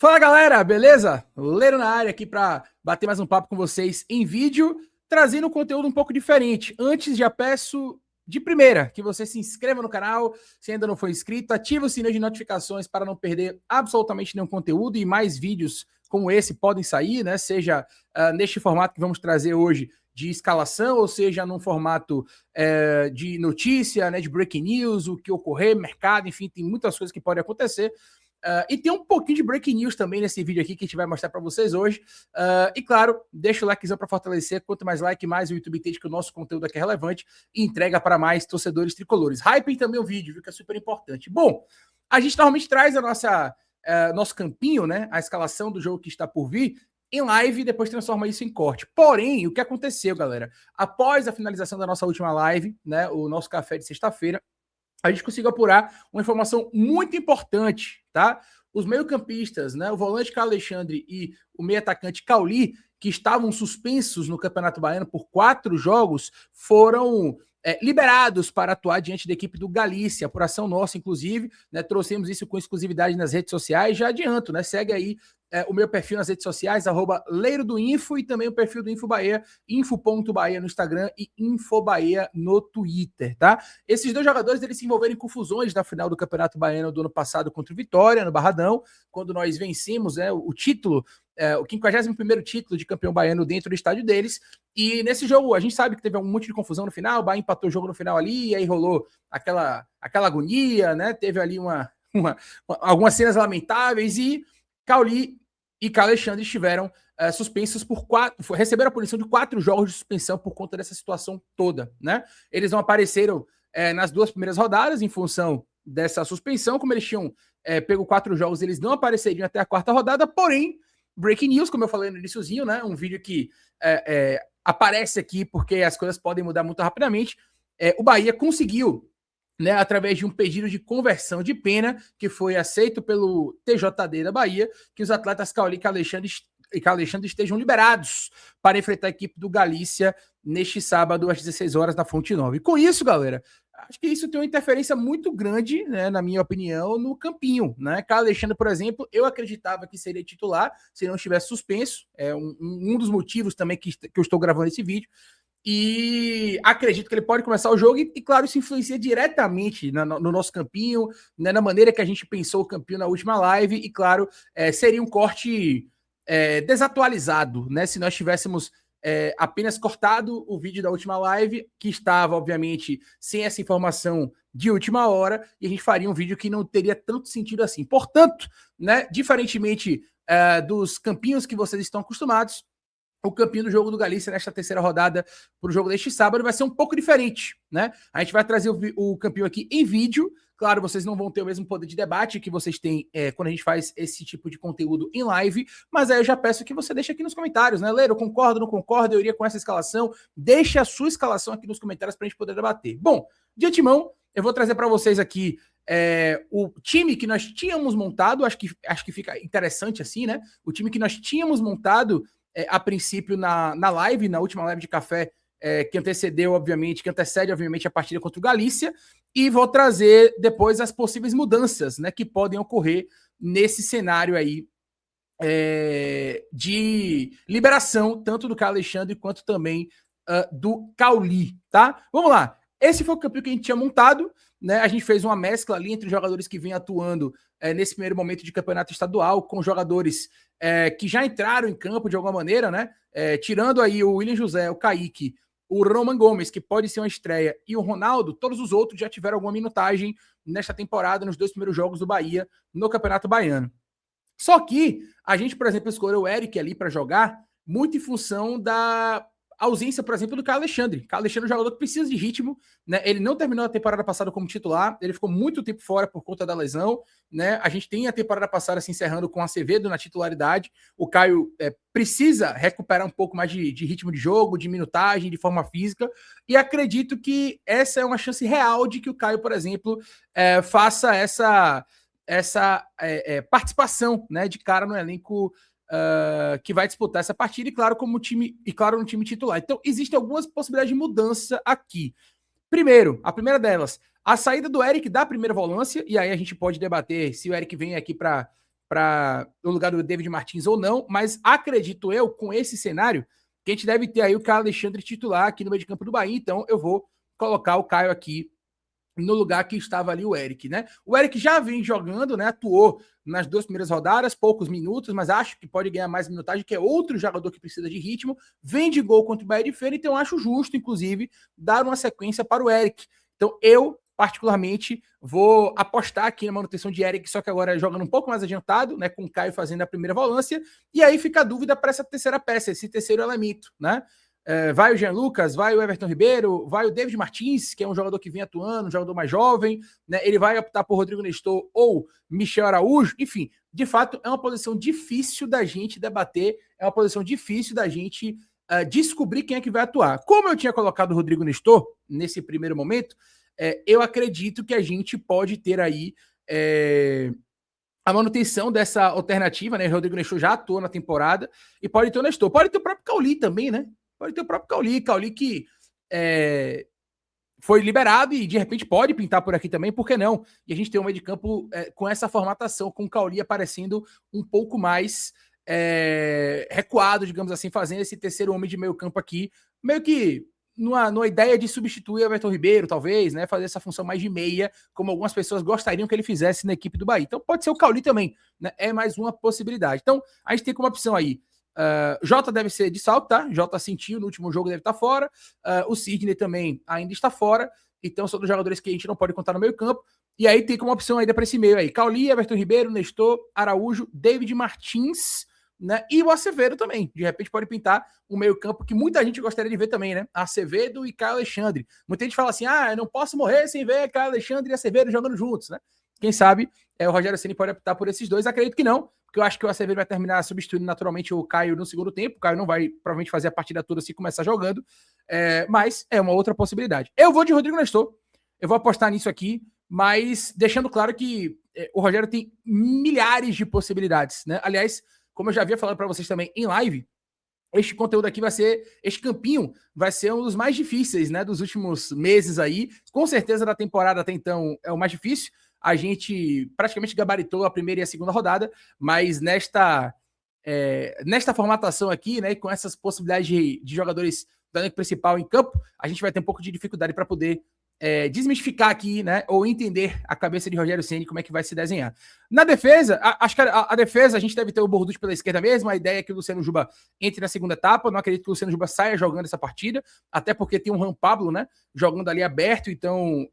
Fala galera, beleza? Leiro na área aqui para bater mais um papo com vocês em vídeo, trazendo um conteúdo um pouco diferente. Antes já peço de primeira que você se inscreva no canal, se ainda não for inscrito, ative o sininho de notificações para não perder absolutamente nenhum conteúdo e mais vídeos como esse podem sair, né? Seja neste formato que vamos trazer hoje de escalação, ou seja, num formato de notícia, né, de breaking news, o que ocorrer, mercado, enfim, tem muitas coisas que podem acontecer. E tem um pouquinho de breaking news também nesse vídeo aqui que a gente vai mostrar para vocês hoje. E claro, deixa o likezão para fortalecer. Quanto mais like, mais o YouTube entende que o nosso conteúdo aqui é relevante e entrega para mais torcedores tricolores. Hypem também o vídeo, viu, que é super importante. Bom, a gente normalmente traz a nosso campinho, né, a escalação do jogo que está por vir, em live e depois transforma isso em corte. Porém, o que aconteceu, galera? Após a finalização da nossa última live, né, o nosso café de sexta-feira, a gente conseguiu apurar uma informação muito importante, tá? Os meio-campistas, né, o volante Carlos Alexandre e o meio-atacante Cauli, que estavam suspensos no Campeonato Baiano por 4 jogos, foram liberados para atuar diante da equipe do Galícia, apuração nossa, inclusive, né, trouxemos isso com exclusividade nas redes sociais, já adianto, né, segue aí o meu perfil nas redes sociais, @leirodoinfo, e também o perfil do Info Bahia, info.bahia no Instagram e Infobahia no Twitter, tá? Esses dois jogadores, eles se envolveram em confusões na final do Campeonato Baiano do ano passado contra o Vitória, no Barradão, quando nós vencemos o título, o 51º título de campeão baiano dentro do estádio deles, e nesse jogo a gente sabe que teve um monte de confusão no final, o Bahia empatou o jogo no final ali, e aí rolou aquela agonia, né? Teve ali algumas cenas lamentáveis, e Cauli e Carlos Alexandre estiveram suspensos receberam a punição de 4 jogos de suspensão por conta dessa situação toda, né? Eles não apareceram nas 2 primeiras rodadas em função dessa suspensão, como eles tinham pego 4 jogos, eles não apareceriam até a 4ª rodada, porém, breaking news, como eu falei no iniciozinho, né? Um vídeo que aparece aqui porque as coisas podem mudar muito rapidamente. O Bahia conseguiu, né, através de um pedido de conversão de pena, que foi aceito pelo TJD da Bahia, que os atletas Cauli e Alexandre estejam liberados para enfrentar a equipe do Galícia neste sábado, às 16 horas, na Fonte Nova. E com isso, galera, acho que isso tem uma interferência muito grande, né, na minha opinião, no campinho, né? Carlos Alexandre, por exemplo, eu acreditava que seria titular se não estivesse suspenso. É um dos motivos também que eu estou gravando esse vídeo. E acredito que ele pode começar o jogo e claro, isso influencia diretamente no nosso campinho, né, na maneira que a gente pensou o campinho na última live, e claro, seria um corte desatualizado, né, se nós tivéssemos apenas cortado o vídeo da última live, que estava, obviamente, sem essa informação de última hora, e a gente faria um vídeo que não teria tanto sentido assim. Portanto, né, diferentemente dos campinhos que vocês estão acostumados, o campinho do jogo do Galícia nesta 3ª rodada para o jogo deste sábado vai ser um pouco diferente, né? A gente vai trazer o campinho aqui em vídeo. Claro, vocês não vão ter o mesmo poder de debate que vocês têm quando a gente faz esse tipo de conteúdo em live, mas aí eu já peço que você deixe aqui nos comentários, né, Leiro? Concordo, não concordo? Eu iria com essa escalação? Deixe a sua escalação aqui nos comentários para a gente poder debater. Bom, de antemão, eu vou trazer para vocês aqui o time que nós tínhamos montado, acho que fica interessante assim, né? O time que nós tínhamos montado a princípio na live, na última live de café, que antecede, obviamente, a partida contra o Galícia, e vou trazer depois as possíveis mudanças, né, que podem ocorrer nesse cenário aí de liberação, tanto do Carlos Alexandre quanto também do Cauli, tá? Vamos lá. Esse foi o campinho que a gente tinha montado, né? A gente fez uma mescla ali entre os jogadores que vêm atuando nesse primeiro momento de campeonato estadual, com jogadores que já entraram em campo de alguma maneira, né? Tirando aí o William José, o Kaique, o Roman Gomes, que pode ser uma estreia, e o Ronaldo, todos os outros já tiveram alguma minutagem nesta temporada, nos 2 primeiros jogos do Bahia no Campeonato Baiano. Só que a gente, por exemplo, escolheu o Eric ali para jogar muito em função da ausência, por exemplo, do Carlos Alexandre. Carlos Alexandre é um jogador que precisa de ritmo, né? Ele não terminou a temporada passada como titular, ele ficou muito tempo fora por conta da lesão, né? A gente tem a temporada passada se encerrando com Acevedo na titularidade. O Caio precisa recuperar um pouco mais de ritmo de jogo, de minutagem, de forma física, e acredito que essa é uma chance real de que o Caio, por exemplo, faça essa participação, né, de cara no elenco que vai disputar essa partida, e claro, no time titular. Então, existem algumas possibilidades de mudança aqui. Primeiro, a primeira delas, a saída do Eric da primeira volância, e aí a gente pode debater se o Eric vem aqui para para o lugar do David Martins ou não, mas acredito eu, com esse cenário, que a gente deve ter aí o Caio Alexandre titular aqui no meio de campo do Bahia, então eu vou colocar o Caio aqui no lugar que estava ali o Eric, né? O Eric já vem jogando, né? Atuou nas 2 primeiras rodadas, poucos minutos, mas acho que pode ganhar mais minutagem, que é outro jogador que precisa de ritmo, vem de gol contra o Bahia de Feira, então acho justo, inclusive, dar uma sequência para o Eric. Então eu, particularmente, vou apostar aqui na manutenção de Eric, só que agora jogando um pouco mais adiantado, né? Com o Caio fazendo a primeira volância, e aí fica a dúvida para essa terceira peça, esse terceiro elemento, né? Vai o Jean Lucas, vai o Everton Ribeiro, vai o David Martins, que é um jogador que vem atuando, um jogador mais jovem, né? Ele vai optar por Rodrigo Nestor ou Michel Araújo, enfim, de fato é uma posição difícil da gente debater, é uma posição difícil da gente descobrir quem é que vai atuar. Como eu tinha colocado o Rodrigo Nestor nesse primeiro momento, eu acredito que a gente pode ter aí a manutenção dessa alternativa, né? O Rodrigo Nestor já atuou na temporada e pode ter o Nestor, pode ter o próprio Cauli também, né? Pode ter o próprio Cauli que foi liberado e de repente pode pintar por aqui também, por que não? E a gente tem um meio de campo com essa formatação, com o Cauli aparecendo um pouco mais recuado, digamos assim, fazendo esse terceiro homem de meio campo aqui, meio que numa ideia de substituir o Everton Ribeiro, talvez, né? Fazer essa função mais de meia, como algumas pessoas gostariam que ele fizesse na equipe do Bahia. Então pode ser o Cauli também, né? É mais uma possibilidade. Então a gente tem como opção aí Jota deve ser de salto, tá? Jota sentiu no último jogo, deve estar fora. O Sidney também ainda está fora. Então são dos jogadores que a gente não pode contar no meio campo. E aí tem como opção ainda para esse meio aí: Cauli, Everton Ribeiro, Nestor, Araújo, David Martins, né? E o Acevedo também. De repente pode pintar um meio campo que muita gente gostaria de ver também, né? Acevedo e Caio Alexandre. Muita gente fala assim: eu não posso morrer sem ver Caio Alexandre e Acevedo jogando juntos, né? Quem sabe o Rogério Ceni pode optar por esses dois. Acredito que não, porque eu acho que o Acevedo vai terminar substituindo naturalmente o Caio no segundo tempo. O Caio não vai provavelmente fazer a partida toda se começar jogando, mas é uma outra possibilidade. Eu vou de Rodrigo Nestor, eu vou apostar nisso aqui, mas deixando claro que o Rogério tem milhares de possibilidades, né? Aliás, como eu já havia falado para vocês também em live, este conteúdo aqui vai ser, este campinho vai ser um dos mais difíceis, né, dos últimos meses aí. Com certeza da temporada até então é o mais difícil. A gente praticamente gabaritou a primeira e a segunda rodada, mas nesta formatação aqui, né, com essas possibilidades de jogadores do elenco principal em campo, a gente vai ter um pouco de dificuldade para poder desmistificar aqui, né, ou entender a cabeça de Rogério Ceni, como é que vai se desenhar. Na defesa, acho que a defesa, a gente deve ter o Borducci pela esquerda mesmo, a ideia é que o Luciano Juba entre na segunda etapa, não acredito que o Luciano Juba saia jogando essa partida, até porque tem o Juan Pablo, né, jogando ali aberto, então...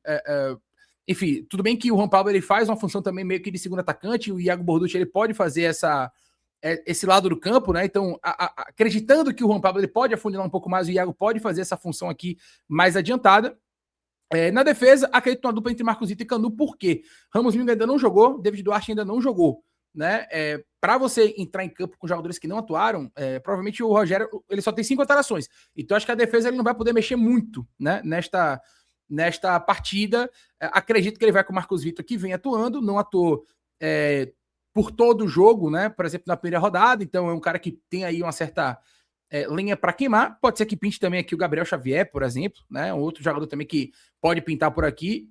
enfim, tudo bem que o Juan Pablo ele faz uma função também meio que de segundo atacante, o Iago Borducci ele pode fazer esse lado do campo, né? Então, acreditando que o Juan Pablo ele pode afunilar um pouco mais, o Iago pode fazer essa função aqui mais adiantada. Na defesa, acredito numa dupla entre Marcos Vitor e Canu, por quê? Ramos Mingo ainda não jogou, David Duarte ainda não jogou, né? Para você entrar em campo com jogadores que não atuaram, provavelmente o Rogério ele só tem 5 alterações. Então, acho que a defesa ele não vai poder mexer muito, né? Nesta partida, acredito que ele vai com o Marcos Vitor, que vem atuando, não atuou por todo o jogo, né? Por exemplo, na primeira rodada, então é um cara que tem aí uma certa linha para queimar. Pode ser que pinte também aqui o Gabriel Xavier, por exemplo, né? Um outro jogador também que pode pintar por aqui.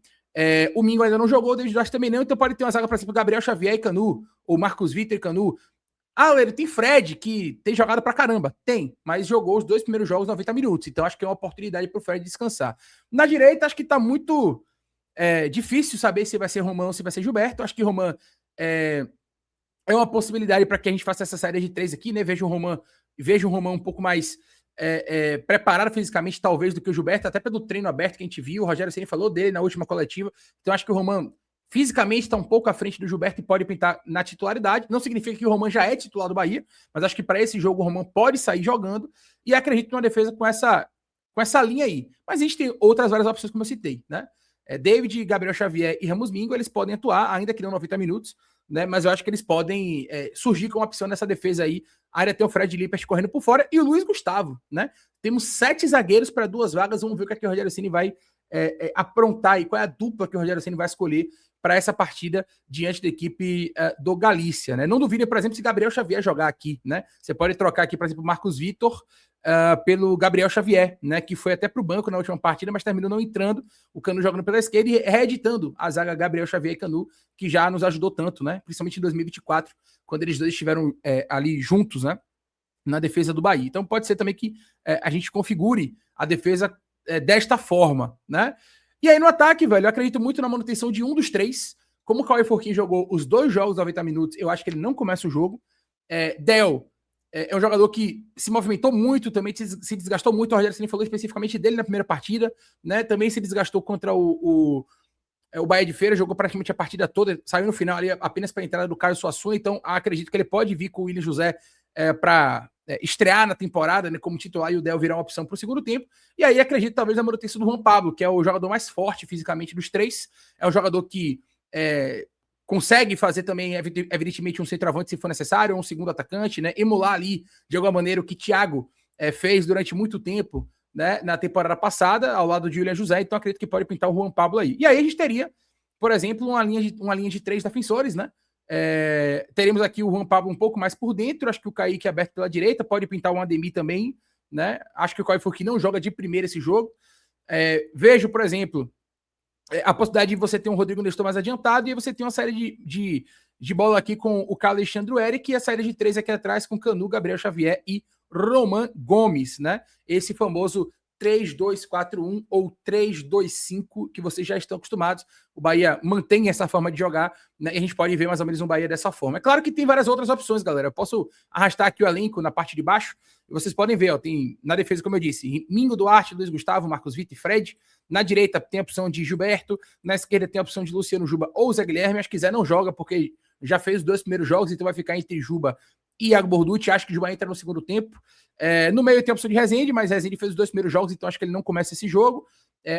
O Mingo ainda não jogou, o David Duarte também não, então pode ter uma zaga, por exemplo, Gabriel Xavier e Canu, ou Marcos Vitor e Canu. Ele tem Fred, que tem jogado pra caramba. Tem, mas jogou os 2 primeiros jogos 90 minutos. Então acho que é uma oportunidade pro Fred descansar. Na direita, acho que tá muito difícil saber se vai ser Romão ou se vai ser Gilberto. Acho que Roman é uma possibilidade para que a gente faça essa série de 3 aqui, né? Vejo o Romão um pouco mais preparado fisicamente, talvez, do que o Gilberto, até pelo treino aberto que a gente viu. O Rogério Ceni falou dele na última coletiva. Então acho que o Romão fisicamente está um pouco à frente do Gilberto e pode pintar na titularidade. Não significa que o Roman já é titular do Bahia, mas acho que para esse jogo o Roman pode sair jogando e acredito numa defesa com essa linha aí. Mas a gente tem outras várias opções, como eu citei, né? David, Gabriel Xavier e Ramos Mingo, eles podem atuar, ainda que não 90 minutos, né? Mas eu acho que eles podem surgir como opção nessa defesa aí. Ainda tem o Fred Lippert correndo por fora e o Luiz Gustavo, né? Temos 7 zagueiros para 2 vagas. Vamos ver o que o Rogério Ceni vai aprontar aí, qual é a dupla que o Rogério Ceni vai escolher para essa partida diante da equipe do Galícia, né? Não duvidem, por exemplo, se Gabriel Xavier jogar aqui, né? Você pode trocar aqui, por exemplo, Marcos Vitor pelo Gabriel Xavier, né, que foi até para o banco na última partida, mas terminou não entrando, o Canu jogando pela esquerda e reeditando a zaga Gabriel Xavier e Canu, que já nos ajudou tanto, né, principalmente em 2024, quando eles dois estiveram ali juntos, né, na defesa do Bahia. Então pode ser também que a gente configure a defesa desta forma, né? E aí no ataque, velho, eu acredito muito na manutenção de um dos três. Como o Cauê Forquim jogou os 2 jogos 90 minutos, eu acho que ele não começa o jogo. Del é um jogador que se movimentou muito, também se desgastou muito. O Rogério Ceni falou especificamente dele na primeira partida, né? Também se desgastou contra o Bahia de Feira, jogou praticamente a partida toda, saiu no final ali apenas para a entrada do Caio Suassuna, então acredito que ele pode vir com o William José para estrear na temporada, né, como titular, e o Del virar uma opção para o segundo tempo. E aí acredito talvez na manutenção do Juan Pablo, que é o jogador mais forte fisicamente dos três, é um jogador que consegue fazer também, evidentemente, um centroavante se for necessário, ou um segundo atacante, né, emular ali, de alguma maneira, o que Thiago fez durante muito tempo, né, na temporada passada, ao lado de William José, então acredito que pode pintar o Juan Pablo aí. E aí a gente teria, por exemplo, uma linha de 3 defensores, né? Teremos aqui o Juan Pablo um pouco mais por dentro, acho que o Kaique aberto pela direita, pode pintar o Ademir também, né? Acho que o Cauê Forquim não joga de primeira esse jogo. Vejo, por exemplo, a possibilidade de você ter um Rodrigo Nestor mais adiantado e você tem uma série de bola aqui com o Carlos Alexandre Eric e a saída de 3 aqui atrás com Canu, Gabriel Xavier e Roman Gomes, né? Esse famoso 3-2-4-1 ou 3-2-5 que vocês já estão acostumados. O Bahia mantém essa forma de jogar, né? E a gente pode ver mais ou menos um Bahia dessa forma. É claro que tem várias outras opções, galera. Eu posso arrastar aqui o elenco na parte de baixo e vocês podem ver, ó, tem na defesa, como eu disse, Mingo Duarte, Luiz Gustavo, Marcos Vitor e Fred. Na direita tem a opção de Gilberto, na esquerda tem a opção de Luciano Juba ou Zé Guilherme. Acho que Zé não joga porque já fez os 2 primeiros jogos, então vai ficar entre Juba e Iago Borducci. Acho que o Juba entra no segundo tempo. No meio tem a opção de Rezende, mas Rezende fez os 2 primeiros jogos, então acho que ele não começa esse jogo.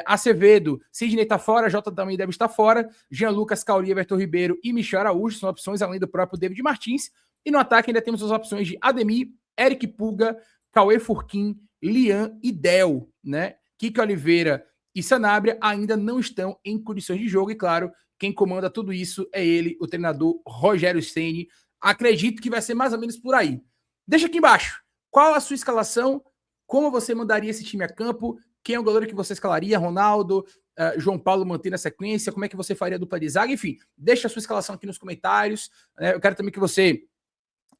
Acevedo, Sidney tá fora, Jota também deve estar fora. Jean Lucas, Cauri, Everton Ribeiro e Michel Araújo são opções, além do próprio David Martins. E no ataque ainda temos as opções de Ademir, Eric Puga, Cauê Forquim, Lian e Del, né? Kike Oliveira e Sanabria ainda não estão em condições de jogo, e claro, quem comanda tudo isso é ele, o treinador Rogério Ceni. Acredito que vai ser mais ou menos por aí. Deixa aqui embaixo. Qual a sua escalação? Como você mandaria esse time a campo? Quem é o goleiro que você escalaria? Ronaldo, João Paulo mantendo a sequência? Como é que você faria a dupla de zaga? Enfim, deixa a sua escalação aqui nos comentários. Eu quero também que você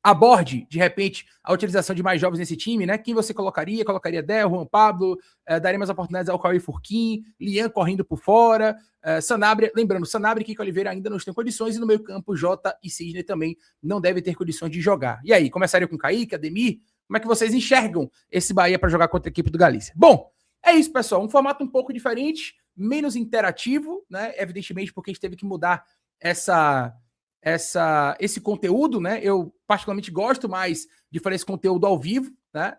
aborde, de repente, a utilização de mais jovens nesse time, né? Quem você colocaria? Colocaria Del, Juan Pablo, daria mais oportunidades ao Cauê Forquim, Lian correndo por fora, Sanabria, lembrando, Sanabria e Kike Oliveira ainda não estão em condições, e no meio campo, Jota e Sidney também não devem ter condições de jogar. E aí, começaria com Kaique, Ademir? Como é que vocês enxergam esse Bahia para jogar contra a equipe do Galícia? Bom, é isso, pessoal. Um formato um pouco diferente, menos interativo, né? Evidentemente, porque a gente teve que mudar esse conteúdo, né? Eu particularmente gosto mais de fazer esse conteúdo ao vivo, né?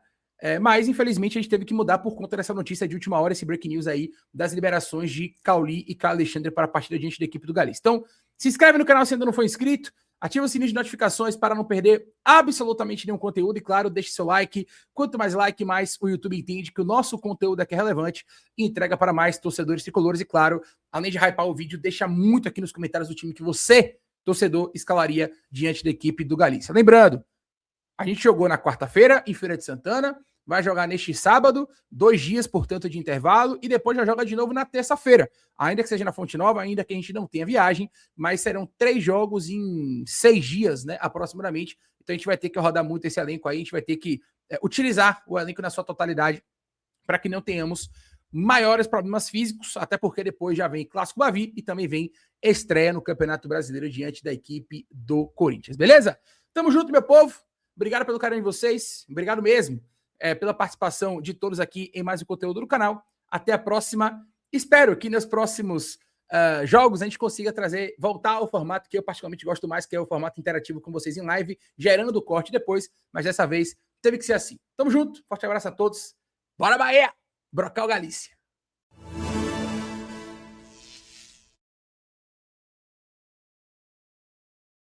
Mas infelizmente a gente teve que mudar por conta dessa notícia de última hora, esse break news aí das liberações de Cauli e Carlos Alexandre para a partida diante da equipe do Galícia. Então, se inscreve no canal se ainda não for inscrito, ativa o sininho de notificações para não perder absolutamente nenhum conteúdo e, claro, deixe seu like. Quanto mais like, mais o YouTube entende que o nosso conteúdo aqui é relevante e entrega para mais torcedores tricolores. E, claro, além de hypar o vídeo, deixa muito aqui nos comentários do time que você, torcedor, escalaria diante da equipe do Galícia. Lembrando, a gente jogou na quarta-feira em Feira de Santana, vai jogar neste sábado, 2 dias, portanto, de intervalo, e depois já joga de novo na terça-feira, ainda que seja na Fonte Nova, ainda que a gente não tenha viagem, mas serão 3 jogos em 6 dias, né, aproximadamente. Então a gente vai ter que rodar muito esse elenco aí, a gente vai ter que utilizar o elenco na sua totalidade para que não tenhamos maiores problemas físicos, até porque depois já vem Clássico Bavi e também vem estreia no Campeonato Brasileiro diante da equipe do Corinthians, beleza? Tamo junto, meu povo. Obrigado pelo carinho de vocês, obrigado mesmo pela participação de todos aqui em mais um conteúdo do canal. Até a próxima. Espero que nos próximos jogos a gente consiga voltar ao formato que eu particularmente gosto mais, que é o formato interativo com vocês em live, gerando o corte depois, mas dessa vez teve que ser assim. Tamo junto, forte abraço a todos. Bora Bahia! Brocal Galícia!